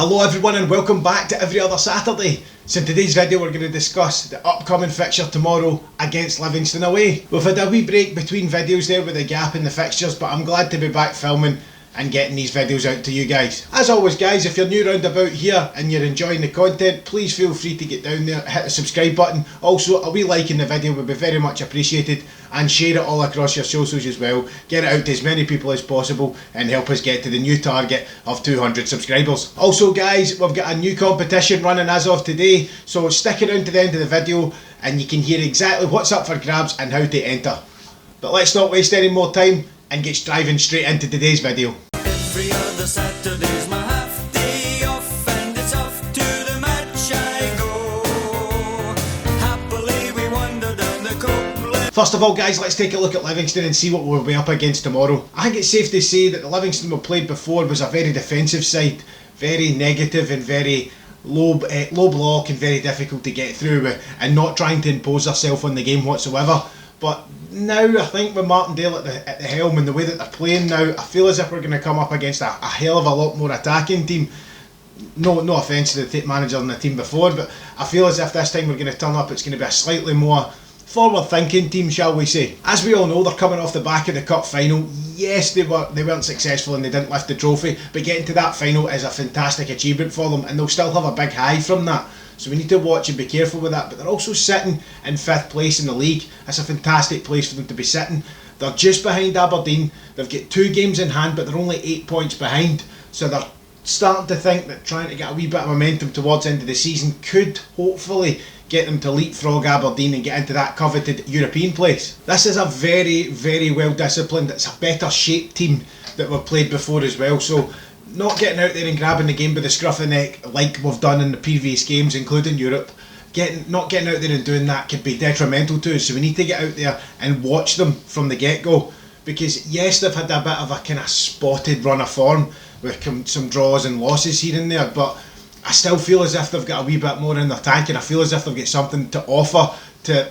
Hello everyone and welcome back to Every Other Saturday. So in today's video we're going to discuss the upcoming fixture tomorrow against Livingston away. We've had a wee break between videos there with a gap in the fixtures, but I'm glad to be back filming and getting these videos out to you guys. As always guys, if you're new round about here and you're enjoying the content, please feel free to get down there, hit the subscribe button. Also a wee like in the video would be very much appreciated, and share it all across your socials as well. Get it out to as many people as possible and help us get to the new target of 200 subscribers. Also guys, we've got a new competition running as of today, so stick around to the end of the video and you can hear exactly what's up for grabs and how to enter. But let's not waste any more time and get driving straight into today's video. Every other Saturday's my half day off, and it's off to the match I go. Happily we wander down the Copeland. First of all guys, let's take a look at Livingston and see what we'll be up against tomorrow. I think it's safe to say that the Livingston we played before was a very defensive side, very negative and very low block and very difficult to get through with, and not trying to impose herself on the game whatsoever. But now I think with Martindale at the helm and the way that they're playing now, I feel as if we're going to come up against a hell of a lot more attacking team. No offence to the manager and the team before, but I feel as if this time we're going to turn up, it's going to be a slightly more forward-thinking team, shall we say. As we all know, they're coming off the back of the cup final. Yes, they weren't successful and they didn't lift the trophy, but getting to that final is a fantastic achievement for them, and they'll still have a big high from that. So we need to watch and be careful with that. But they're also sitting in 5th place in the league. That's a fantastic place for them to be sitting. They're just behind Aberdeen. They've got 2 games in hand, but they're only 8 points behind. So they're starting to think that trying to get a wee bit of momentum towards the end of the season could hopefully get them to leapfrog Aberdeen and get into that coveted European place. This is a very, very well disciplined, it's a better shaped team that we've played before as well. So not getting out there and grabbing the game by the scruff of the neck like we've done in the previous games, including Europe, not getting out there and doing that could be detrimental to us. So we need to get out there and watch them from the get-go, because yes, they've had a bit of a kind of spotted run of form with some draws and losses here and there, but I still feel as if they've got a wee bit more in their tank, and I feel as if they've got something to offer,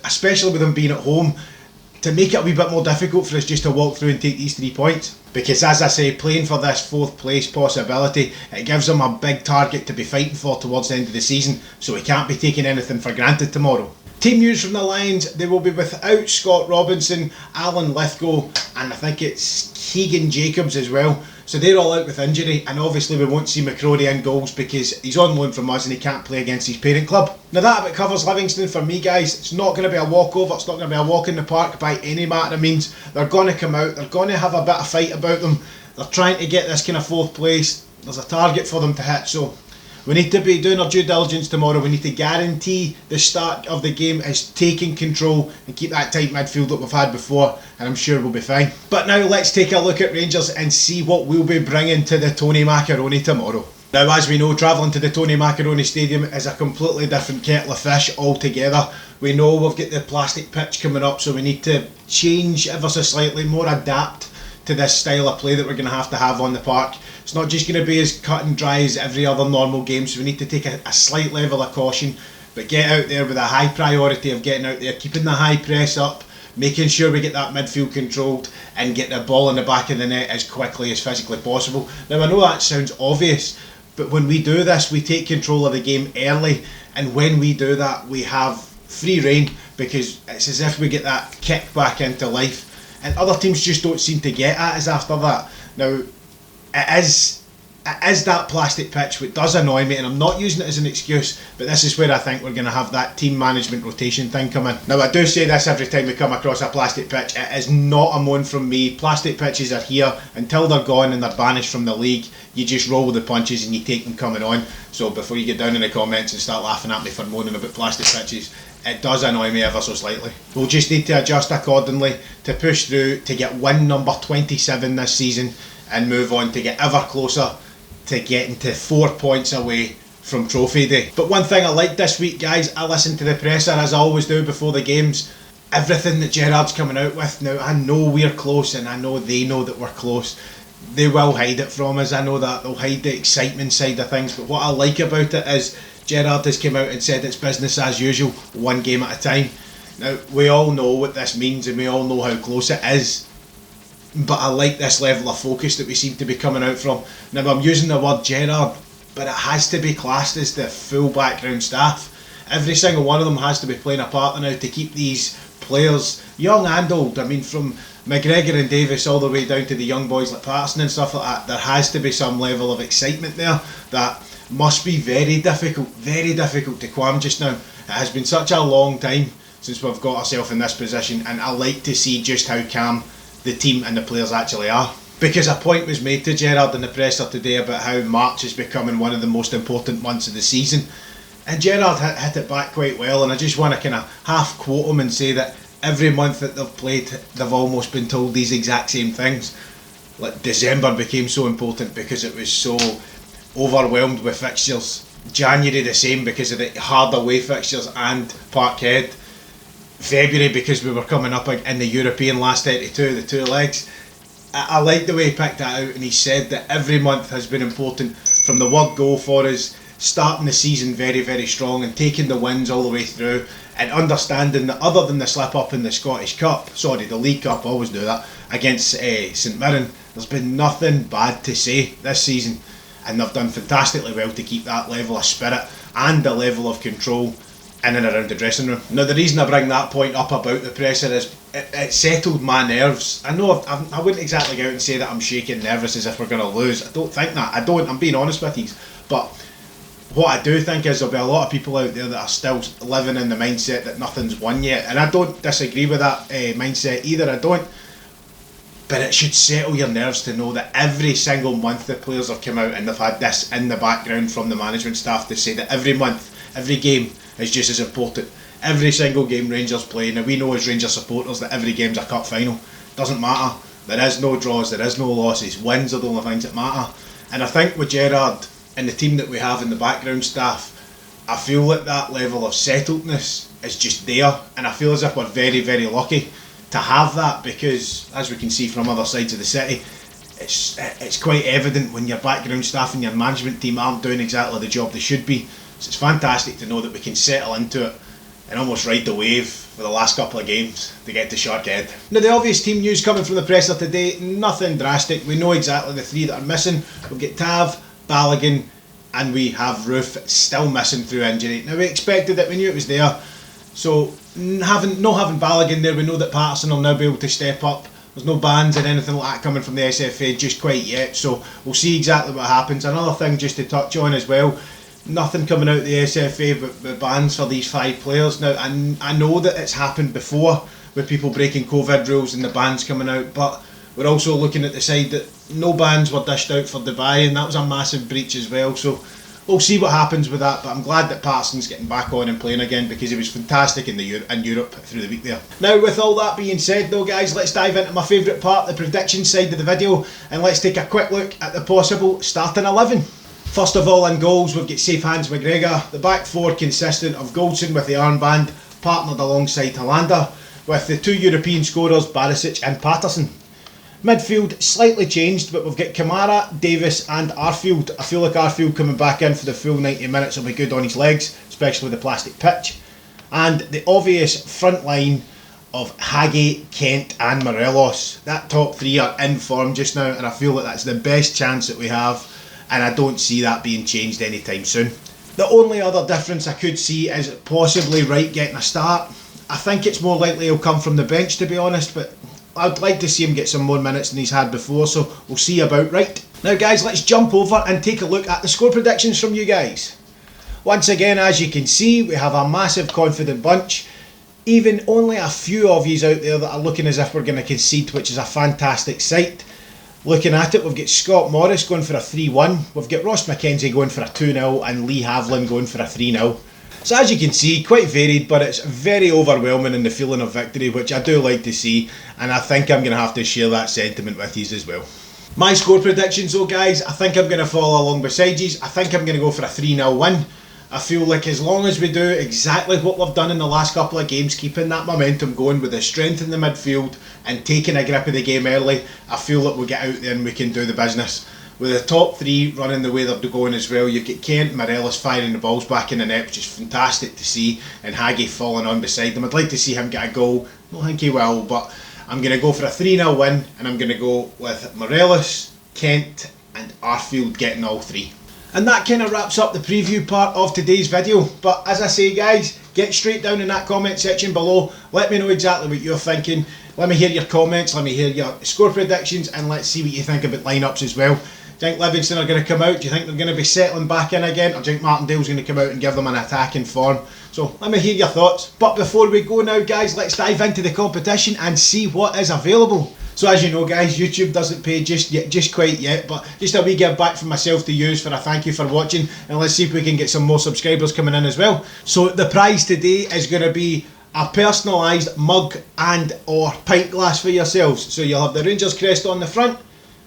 especially with them being at home, to make it a wee bit more difficult for us just to walk through and take these 3 points. Because as I say, playing for this 4th place possibility, it gives them a big target to be fighting for towards the end of the season, so we can't be taking anything for granted tomorrow. Team news from the Lions: they will be without Scott Robinson, Alan Lithgow, and I think it's Keegan Jacobs as well. So they're all out with injury, and obviously we won't see McCrory in goals because he's on loan from us and he can't play against his parent club. Now that about covers Livingston for me guys. It's not going to be a walkover, it's not going to be a walk in the park by any matter of means. They're going to come out, they're going to have a bit of fight about them. They're trying to get this kind of 4th place. There's a target for them to hit, so we need to be doing our due diligence tomorrow. We need to guarantee the start of the game is taking control and keep that tight midfield that we've had before, and I'm sure we'll be fine. But now let's take a look at Rangers and see what we'll be bringing to the Tony Macaroni tomorrow. Now as we know, travelling to the Tony Macaroni Stadium is a completely different kettle of fish altogether. We know we've got the plastic pitch coming up, so we need to change ever so slightly, more adapt to this style of play that we're going to have on the park. It's not just going to be as cut and dry as every other normal game, so we need to take a slight level of caution, but get out there with a high priority of getting out there, keeping the high press up, making sure we get that midfield controlled and get the ball in the back of the net as quickly as physically possible. Now I know that sounds obvious, but when we do this we take control of the game early, and when we do that we have free rein, because it's as if we get that kick back into life, and other teams just don't seem to get at us after that. Now it is that plastic pitch which does annoy me, and I'm not using it as an excuse, but this is where I think we're going to have that team management rotation thing come in. Now I do say this every time we come across a plastic pitch, it is not a moan from me. Plastic pitches are here until they're gone and they're banished from the league. You just roll with the punches and you take them coming on. So before you get down in the comments and start laughing at me for moaning about plastic pitches, it does annoy me ever so slightly. We'll just need to adjust accordingly to push through to get win number 27 this season and move on to get ever closer to getting to 4 points away from Trophy Day. But one thing I like this week guys, I listen to the presser as I always do before the games. Everything that Gerrard's coming out with now, I know we're close and I know they know that we're close. They will hide it from us, I know that. They'll hide the excitement side of things, but what I like about it is Gerrard has come out and said it's business as usual, 1 game at a time. Now we all know what this means and we all know how close it is, but I like this level of focus that we seem to be coming out from. Now I'm using the word Gerrard but it has to be classed as the full background staff. Every single one of them has to be playing a part now to keep these players, young and old, I mean from McGregor and Davis all the way down to the young boys like Patterson and stuff like that. There has to be some level of excitement there that must be very difficult to qualm just now. It has been such a long time since we've got ourselves in this position, and I like to see just how calm the team and the players actually are. Because a point was made to Gerrard in the presser today about how March is becoming one of the most important months of the season, and Gerrard hit it back quite well, and I just want to kind of half quote him and say that every month that they've played, they've almost been told these exact same things. Like December became so important because it was so overwhelmed with fixtures. January the same because of the hard away fixtures and Parkhead. February because we were coming up in the European last 32, the two legs. I like the way he picked that out, and he said that every month has been important from the word go for us, starting the season very, very strong and taking the wins all the way through, and understanding that other than the slip up in the Scottish Cup, the League Cup, I always do that, against St Mirren, there's been nothing bad to say this season, and they've done fantastically well to keep that level of spirit and the level of control in and around the dressing room. Now the reason I bring that point up about the presser is it settled my nerves. I know I wouldn't exactly go out and say that I'm shaking nervous as if we're going to lose. I don't think that. I'm being honest with you. But what I do think is there'll be a lot of people out there that are still living in the mindset that nothing's won yet. And I don't disagree with that mindset either, I don't. But it should settle your nerves to know that every single month the players have come out and they've had this in the background from the management staff to say that every month, every game is just as important. Every single game Rangers play, now we know as Rangers supporters that every game's a cup final. Doesn't matter. There is no draws, there is no losses. Wins are the only things that matter. And I think with Gerrard and the team that we have in the background staff, I feel that that level of settledness is just there, and I feel as if we're very, very lucky to have that, because as we can see from other sides of the city, it's quite evident when your background staff and your management team aren't doing exactly the job they should be. So it's fantastic to know that we can settle into it and almost ride the wave for the last couple of games to get to Sharkhead. Now the obvious team news coming from the presser today, nothing drastic. We know exactly the three that are missing. We've got Tav, Balogun, and we have Roof still missing through injury. Now we expected it, we knew it was there. So having Balogun there, we know that Patterson will now be able to step up. There's no bans or anything like that coming from the SFA just quite yet, so we'll see exactly what happens. Another thing just to touch on as well, nothing coming out of the SFA but bans for these 5 players. Now I know that it's happened before with people breaking COVID rules and the bans coming out, but we're also looking at the side that no bans were dished out for Dubai, and that was a massive breach as well. So we'll see what happens with that, but I'm glad that Patterson's getting back on and playing again, because he was fantastic in Europe through the week there. Now with all that being said though guys, let's dive into my favourite part, the prediction side of the video, and let's take a quick look at the possible starting 11. First of all, in goals we've got Safe Hands McGregor, the back 4 consistent of Goldson with the armband, partnered alongside Hollander, with the 2 European scorers Barisic and Patterson. Midfield slightly changed, but we've got Kamara, Davis and Arfield. I feel like Arfield coming back in for the full 90 minutes will be good on his legs, especially with the plastic pitch. And the obvious front line of Hagi, Kent and Morelos. That top 3 are in form just now, and I feel like that's the best chance that we have, and I don't see that being changed anytime soon. The only other difference I could see is possibly Wright getting a start. I think it's more likely he'll come from the bench, to be honest, but I'd like to see him get some more minutes than he's had before, so we'll see about Wright. Now guys, let's jump over and take a look at the score predictions from you guys. Once again, as you can see, we have a massive confident bunch. Even only a few of yous out there that are looking as if we're going to concede, which is a fantastic sight. Looking at it, we've got Scott Morris going for a 3-1, we've got Ross McKenzie going for a 2-0 and Lee Havlin going for a 3-0. So as you can see, quite varied, but it's very overwhelming in the feeling of victory, which I do like to see, and I think I'm going to have to share that sentiment with you as well. My score predictions though guys, I think I'm going to follow along beside you. I think I'm going to go for a 3-0 win. I feel like as long as we do exactly what we've done in the last couple of games, keeping that momentum going with the strength in the midfield and taking a grip of the game early, I feel that we'll get out there and we can do the business. With the top 3 running the way they're going as well, you've got Kent, Morelos firing the balls back in the net, which is fantastic to see, and Hagi falling on beside them. I'd like to see him get a goal. I don't think he will, but I'm going to go for a 3-0 win, and I'm going to go with Morelos, Kent and Arfield getting all 3. And that kind of wraps up the preview part of today's video. But as I say guys, get straight down in that comment section below. Let me know exactly what you're thinking. Let me hear your comments, let me hear your score predictions, and let's see what you think about lineups as well. Do you think Livingston are going to come out? Do you think they're going to be settling back in again? Or do you think Martindale's going to come out and give them an attacking form? So let me hear your thoughts. But before we go now guys, let's dive into the competition and see what is available. So as you know guys, YouTube doesn't pay just quite yet, but just a wee give back from myself to use for a thank you for watching, and let's see if we can get some more subscribers coming in as well. So the prize today is going to be a personalised mug and or pint glass for yourselves. So you'll have the Rangers crest on the front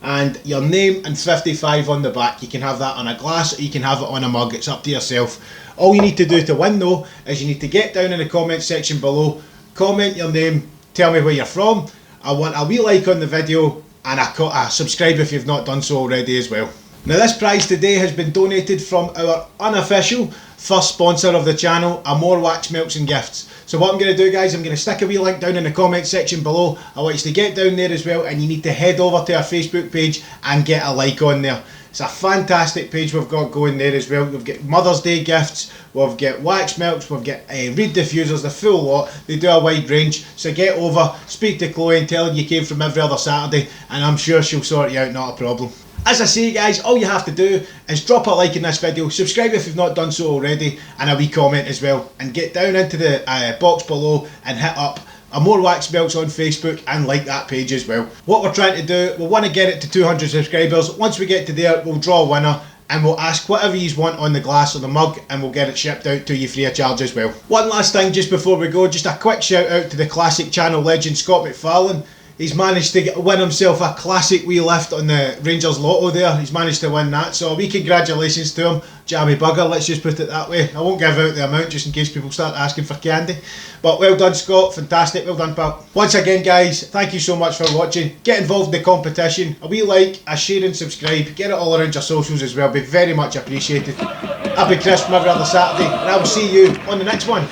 and your name and 55 on the back. You can have that on a glass or you can have it on a mug, it's up to yourself. All you need to do to win though is you need to get down in the comment section below, comment your name, tell me where you're from. I want a wee like on the video and a subscribe if you've not done so already as well. Now this prize today has been donated from our unofficial first sponsor of the channel, AMORE Wax Melts and Gifts. So what I'm going to do guys, I'm going to stick a wee link down in the comment section below. I want you to get down there as well, and you need to head over to our Facebook page and get a like on there. It's a fantastic page we've got going there as well. We've got Mother's Day gifts, we've got wax melts, we've got reed diffusers, the full lot. They do a wide range, so get over, speak to Chloe and tell her you came from every other Saturday, and I'm sure she'll sort you out, not a problem. As I say guys, all you have to do is drop a like in this video, subscribe if you've not done so already, and a wee comment as well, and get down into the box below and hit up AMORE Wax Melts on Facebook and like that page as well. What we're trying to do, we want to get it to 200 subscribers. Once we get to there, we'll draw a winner and we'll ask whatever you want on the glass or the mug, and we'll get it shipped out to you free of charge as well. One last thing just before we go, just a quick shout out to the classic channel legend Scott McFarlane. He's managed to win himself a classic wee lift on the Rangers Lotto there. He's managed to win that, so a wee congratulations to him. Jammy bugger, let's just put it that way. I won't give out the amount just in case people start asking for candy. But well done Scott, fantastic, well done pal. Once again guys, thank you so much for watching. Get involved in the competition. A wee like, a share and subscribe. Get it all around your socials as well, be very much appreciated. Happy Christmas every other Saturday, and I will see you on the next one.